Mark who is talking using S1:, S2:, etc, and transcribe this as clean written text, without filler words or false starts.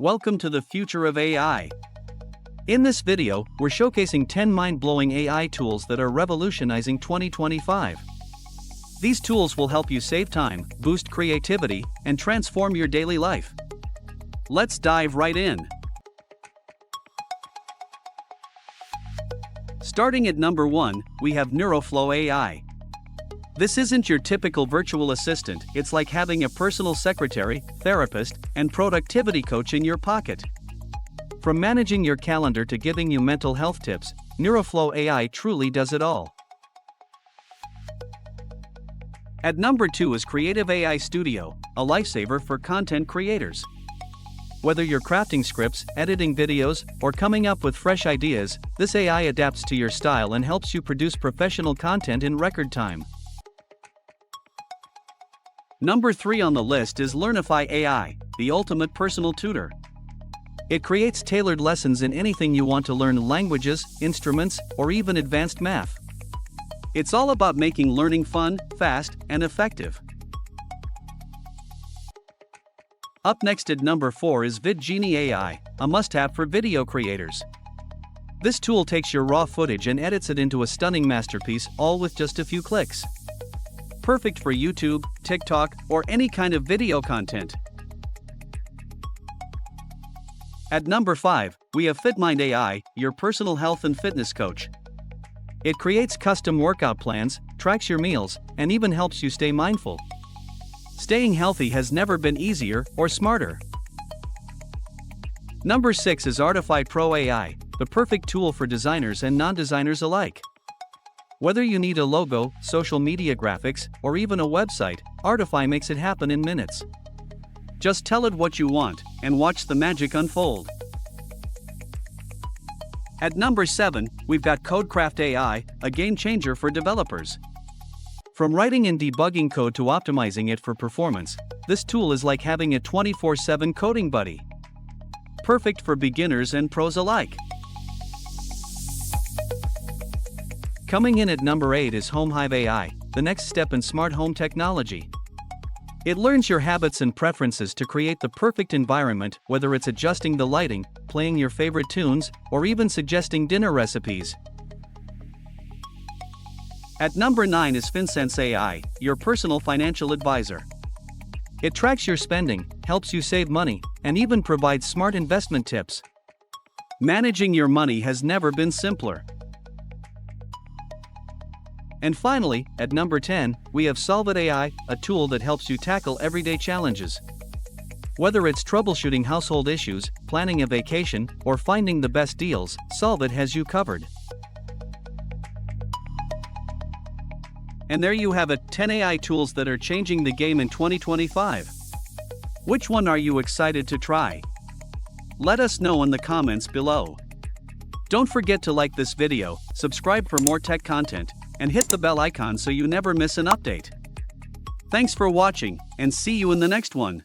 S1: Welcome to the future of AI. In this video, we're showcasing 10 mind-blowing AI tools that are revolutionizing 2025. These tools will help you save time, boost creativity, and transform your daily life. Let's dive right in. Starting at number 1, we have NeuroFlow AI. This isn't your typical virtual assistant, it's like having a personal secretary, therapist, and productivity coach in your pocket. From managing your calendar to giving you mental health tips, NeuroFlow AI truly does it all. At number 2 is CreativAI Studio, a lifesaver for content creators. Whether you're crafting scripts, editing videos, or coming up with fresh ideas, this AI adapts to your style and helps you produce professional content in record time. Number 3 on the list is Learnify AI, the ultimate personal tutor. It creates tailored lessons in anything you want to learn: languages, instruments, or even advanced math. It's all about making learning fun, fast, and effective. Up next at number 4 is VidGenie AI, a must-have for video creators. This tool takes your raw footage and edits it into a stunning masterpiece, all with just a few clicks. Perfect for YouTube, TikTok, or any kind of video content. At number 5, we have FitMind AI, your personal health and fitness coach. It creates custom workout plans, tracks your meals, and even helps you stay mindful. Staying healthy has never been easier or smarter. Number 6 is Artify Pro AI, the perfect tool for designers and non-designers alike. Whether you need a logo, social media graphics, or even a website, Artify makes it happen in minutes. Just tell it what you want, and watch the magic unfold. At number 7, we've got CodeCraft AI, a game changer for developers. From writing and debugging code to optimizing it for performance, this tool is like having a 24/7 coding buddy. Perfect for beginners and pros alike. Coming in at number 8 is HomeHive AI, the next step in smart home technology. It learns your habits and preferences to create the perfect environment, whether it's adjusting the lighting, playing your favorite tunes, or even suggesting dinner recipes. At number 9 is FinSense AI, your personal financial advisor. It tracks your spending, helps you save money, and even provides smart investment tips. Managing your money has never been simpler. And finally, at number 10, we have SolveIt AI, a tool that helps you tackle everyday challenges. Whether it's troubleshooting household issues, planning a vacation, or finding the best deals, SolveIt has you covered. And there you have it, 10 AI tools that are changing the game in 2025. Which one are you excited to try? Let us know in the comments below. Don't forget to like this video, subscribe for more tech content, and hit the bell icon so you never miss an update. Thanks for watching, and see you in the next one.